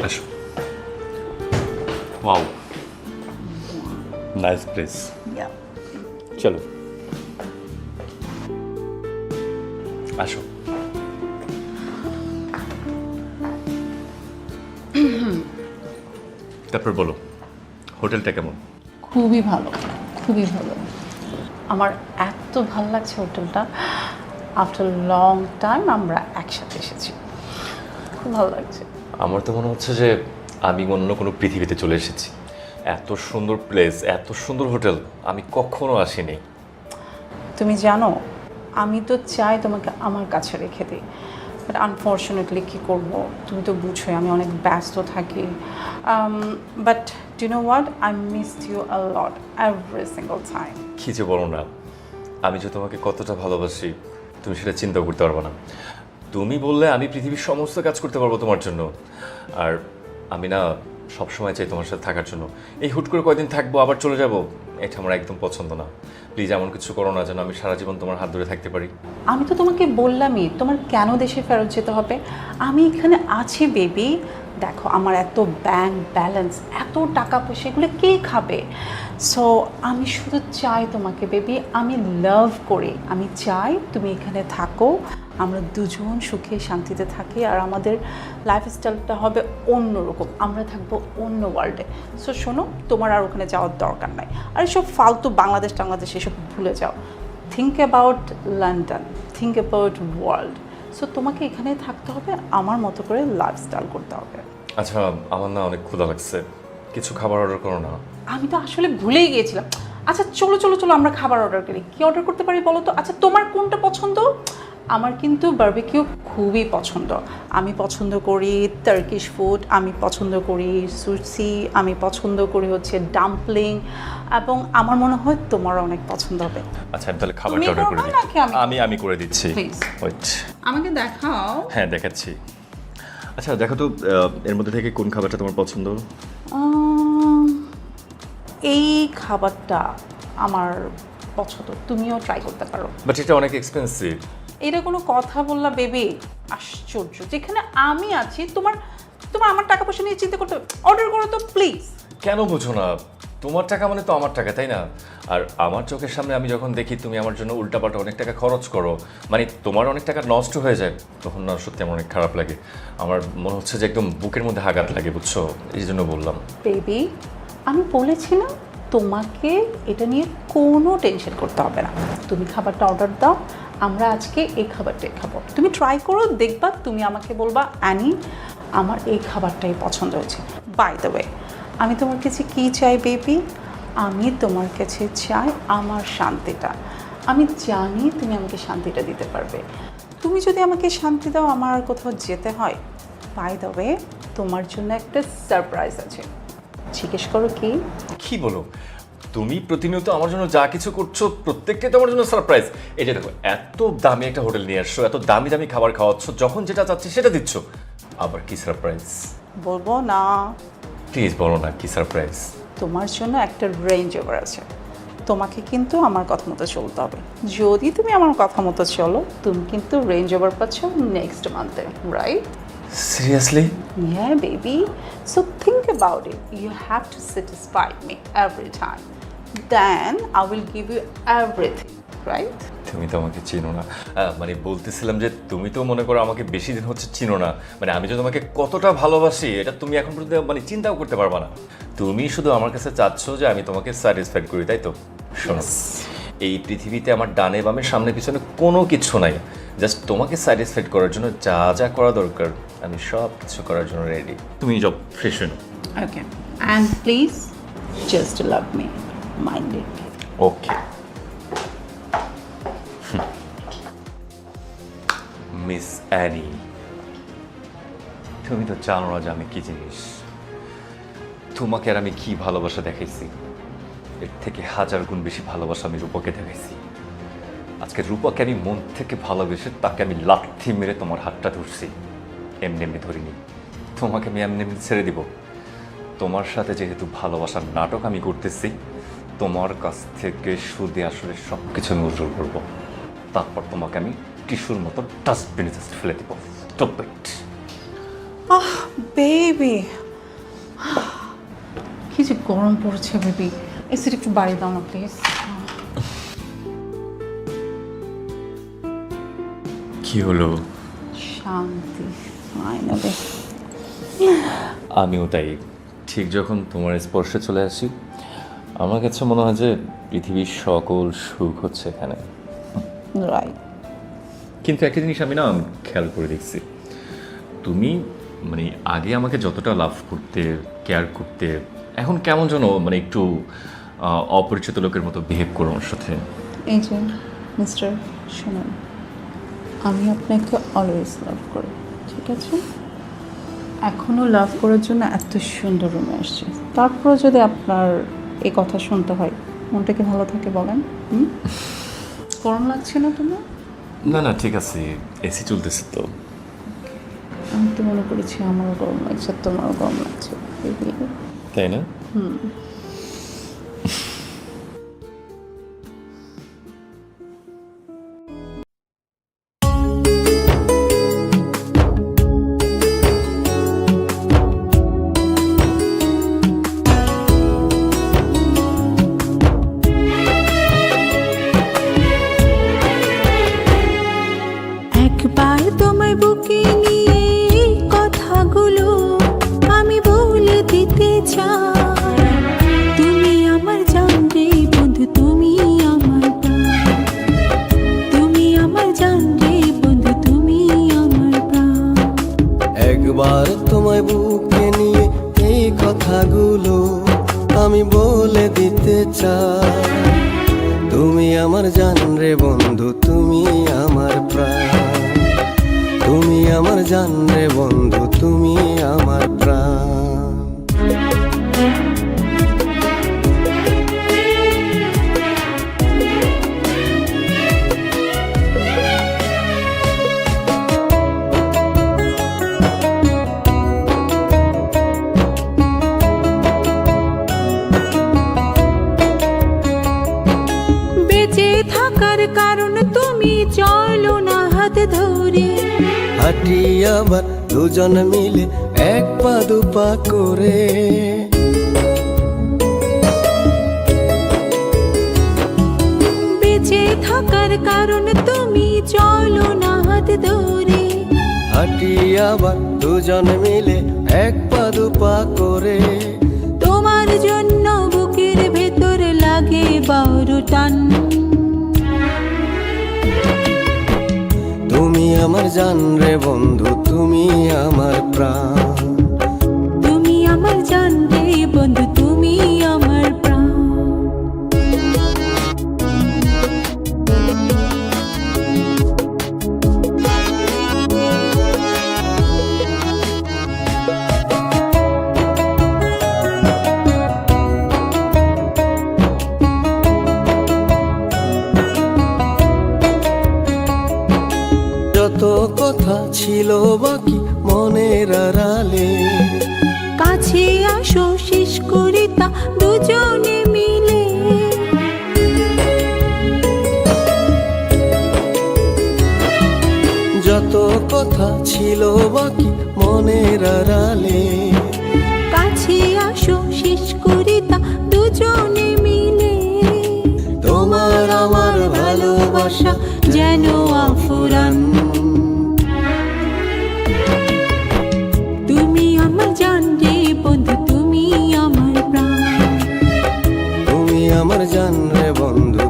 আসো। Wow, nice place. Yeah. চলো আসো। তারপর বলো হোটেলটা কেমন? খুবই ভালো, খুবই ভালো। আমার এত ভালো লাগছে হোটেলটা। আফটার লং টাইম আমরা একসাথে এসেছি, খুব ভালো লাগছে। আমার তো মনে হচ্ছে যে আমি অন্য কোনো পৃথিবীতে চলে এসেছি। এত সুন্দর প্লেস, এত সুন্দর হোটেল আমি কখনো আসিনি। তুমি জানো, আমি তো চাই তোমাকে আমার কাছে রেখে দিই, বাট আনফর্চুনেটলি কী করবো, তুমি তো বুঝোই আমি অনেক ব্যস্ত থাকি। But do know what, I missed you a lot every single time. কী যে বলো না, আমি যে তোমাকে কতটা ভালোবাসি তুমি সেটা চিন্তাও করতে পারবো না। তুমি বললে আমি পৃথিবীর সমস্ত কাজ করতে পারবো তোমার জন্য। আর আমি না সবসময় চাই তোমার সাথে থাকার জন্য। এই হুট করে কয়দিন থাকবো আবার চলে যাব, এটা আমার একদম পছন্দ না। প্লিজ এমন কিছু করো না যেন আমি সারা জীবন তোমার হাত ধরে থাকতে পারি। আমি তো তোমাকে বললামই তোমার কেন দেশে ফেরত যেতে হবে। আমি এখানে আছি বেবি। দেখো আমার এত ব্যাংক ব্যালেন্স, এত টাকা পয়সা, এগুলো কে খাবে? সো আমি শুধু চাই তোমাকে বেবি, আমি লাভ করি, আমি চাই তুমি এখানে থাকো, আমরা দুজন সুখে শান্তিতে থাকি, আর আমাদের লাইফস্টাইলটা হবে অন্যরকম, আমরা থাকবো অন্য ওয়ার্ল্ডে। সো শোনো, তোমার আর ওখানে যাওয়ার দরকার নাই। আর এসব ফালতু বাংলাদেশ টাংলাদেশ এসব ভুলে যাও। Think about London, think about world. So তোমাকে এখানেই থাকতে হবে, আমার মতো করে লাইফস্টাইল করতে হবে। আচ্ছা, আমার না অনেক ক্ষুধা লাগছে, কিছু খাবার অর্ডার করো না। আমি তো আসলে ভুলেই গিয়েছিলাম। আচ্ছা চলো চলো চলো, আমরা খাবার অর্ডার করি। কী অর্ডার করতে পারি বলো তো? আচ্ছা তোমার কোনটা পছন্দ? আমার কিন্তু বারবিকিউ খুবই পছন্দ। আমি পছন্দ করি টার্কিশ ফুড, আমি পছন্দ করি সুশি, আমি পছন্দ করি হচ্ছে ডাম্পলিং, এবং আমার মনে হয় তোমারও অনেক পছন্দ হবে। আচ্ছা আমি তাহলে খাবারটা তুমি অর্ডার করে করবা দিই। নাকি আমি? আমি করে দিচ্ছি। Please. ওয়েট। আমাকে দেখাও। হ্যাঁ দেখাচ্ছি। আচ্ছা দেখো তো এর মধ্যে থেকে কোন খাবারটা তোমার পছন্দ? এই খাবারটা আমার পছন্দ, তুমিও ট্রাই করতে পারো। বাট এটা অনেক এক্সপেন্সিভ। এটা কোনো কথা বললা বেবি? আশ্চর্য, যেখানে আমি আছি তোমার তোমার আমার টাকা পয়সা নিয়ে চিন্তা করতে হবে? অর্ডার করো তো প্লিজ। কেন বুঝো না? তোমার টাকা মানে তো আমার টাকা, তাই না? আর আমার চোখের সামনে আমি যখন দেখি তুমি আমার জন্য উল্টাপাল্টা অনেক টাকা খরচ করো, মানে তোমার অনেক টাকা নষ্ট হয়ে যায়, তখন না সত্যি আমার অনেক খারাপ লাগে। আমার মনে হচ্ছে যে একদম বুকের মধ্যে আঘাত লাগে, বুঝছো? এই জন্য বললাম। বেবি আমি বলেছি না, তোমাকে এটা নিয়ে কোনো টেনশন করতে হবে না। তুমি খাবারটা অর্ডার দাও, আমরা আজকে এই খাবারটাই খাবো। তুমি ট্রাই করো, দেখবা, তুমি আমাকে বলবা অ্যানি আমার এই খাবারটাই পছন্দ হয়েছে। বাই দ্য ওয়ে, আমি তোমার কাছে কী চাই বেবি? আমি তোমার কাছে চাই আমার শান্তিটা। আমি জানি তুমি আমাকে শান্তিটা দিতে পারবে। তুমি যদি আমাকে শান্তি দাও, আমার আর কোথাও যেতে হয়। বাই দ্য ওয়ে, তোমার জন্য একটা সারপ্রাইজ আছে। জিজ্ঞেস করো কি? কি বলো? তুমি প্রতিনিয়ত আমার জন্য যা কিছু করছো প্রত্যেকটাই তোমার জন্য সারপ্রাইজ। এই যে দেখো, এত দামি একটা হোটেল নিয়ে আসছো, এত দামি দামি খাবার খাওয়াচ্ছ, যখন যেটা চাচ্ছি সেটা দিচ্ছ, আবার কি সারপ্রাইজ? বলবো না। প্লিজ বলো না কি সারপ্রাইজ। তোমার জন্য একটা রেঞ্জ ওভার আছে, তোমাকে কিন্তু আমার কথা মতো চলতে হবে। যদি তুমি আমার কথা মতো চলো, তুমি কিন্তু রেঞ্জ ওভার পাচ্ছ নেক্সট মান্থে, right? Seriously? Yeah, baby. So think about it. You have to satisfy me every time. Then I will give you everything, right? তুমি তো আমাকে চিনো না। মানে বলতেছিলাম যে তুমি তো মনে করো আমাকে বেশি দিন হচ্ছে চিনো না, মানে আমি যে তোমাকে কতটা ভালোবাসি এটা তুমি এখন পর্যন্ত মানে চিন্তাও করতে পারবা না। তুমি শুধু আমার কাছে চাচ্ছ যে আমি তোমাকে স্যাটিসফাইড করি, তাই তো? শোনো, এই পৃথিবীতে আমার ডানে বামে সামনে পিছনে কোনো কিছু নাই। জাস্ট তোমাকে স্যাটিসফাইড করার জন্য যা যা করা দরকার আমি সব কিছু করার জন্য রেডি। তুমি যাও, ফ্রেশ হয়ে নাও। Okay. And please, just love me. Mind it. Okay. Miss Annie, তুমি তো জানো না যে আমি কি জিনিস। তোমাকে আর আমি কি ভালোবাসা দেখাইছি, এর থেকে হাজার গুণ বেশি ভালোবাসা আমি রূপকে দেখাইছি। আজকে রূপকে আমি মন থেকে ভালোবেসে তাকে আমি লাথি মেরে তোমার হাতটা ধরছি। এমনি এমনি ধরিনি, তোমাকে আমি এমনি এমনি ছেড়ে দিব। তোমার সাথে যেহেতু ভালোবাসার নাটক আমি করতেছি, তোমার কাছ থেকে সুদে আসলে সব কিছু আমি উজ্জ্বল করবো, তারপর তোমাকে আমি টিস্যুর মতো ডাস্টবিনে জাস্ট ফেলে দিব। Stop it. বেবি, কি যে গরম পড়ছে বেবি, এসিটা একটু বাড়িয়ে দাও না প্লিজ। কি হলো? শান্তি ফাইনালি। আমিও তাই, ঠিক যখন তোমার স্পর্শে চলে আসি আমার কাছে মনে হয় যে পৃথিবীর সকল সুখ হচ্ছে এখানে। রাইট। কিন্তু একটা জিনিস আমি না খেয়াল করে দেখছি, তুমি মানে আগে আমাকে যতটা লাভ করতে, কেয়ার করতে, এখন কেমন যেন মানে একটু অপরিচিত লোকের মতো বিহেভ করো আমার সাথে। এই যে মিস্টার, শুনুন, আমি আপনাকে অলওয়েজ লাভ করি, ঠিক আছে? এখনও লাভ করার জন্য এত সুন্দর রুমে আসছে, তারপরে যদি আপনার এই কথা শুনতে হয়, মনটা কি ভালো থাকে বলেন? গরম লাগছে না তোমার? না না ঠিক আছে, এসি চলতেছে তো। আমি তো মনে করেছি আমারও গরম লাগছে, তোমারও গরম লাগছে, তাই না? একবার তোমায় বুকে নিয়ে কথাগুলো আমি বলে দিতে চাই। তুমি আমার জান রে বন্ধু, তুমি আমার প্রাণ। তুমি আমার জান রে বন্ধু, তুমি আমার প্রাণ। একবার তোমায় বুকে নিয়ে এই কথাগুলো আমি বলে দিতে চাই। তুমি আমার জান রে বন্ধু, তুমি আমার প্রাণ। তুমি আমার জান রে বন্ধু, তুমি আমার প্রাণ। বেঁচে থাকার কারণ তুমি, চলো না হাত ধরে। হাঁটি আবার দুজন মিলে এক পা দুপা করে। বেঁচে থাকার কারণ তুমি, চলো না হাত ধরে। হাঁটি আবার দুজন মিলে এক পা দুপা করে। তোমার জন্য বুকের ভেতর লাগে বড় টান। তুমি আমার জান রে বন্ধু, তুমি আমার প্রাণ। তুমি আমার জান রে বন্ধু, তুমি আমার প্রাণ। যত কথা ছিল বাকি মনের আড়ালে, কাছে আসো শেষ করি তা দুজনে মিলে। যত কথা ছিল বাকি মনের আড়ালে। কাছে আসো শেষ করি তা দুজনে মিলে। তোমার আমার ভালোবাসা যেন আফুরান। তুমি আমার জান রে বন্ধু, তুমি আমার প্রাণ। তুমি আমার জান রে বন্ধু,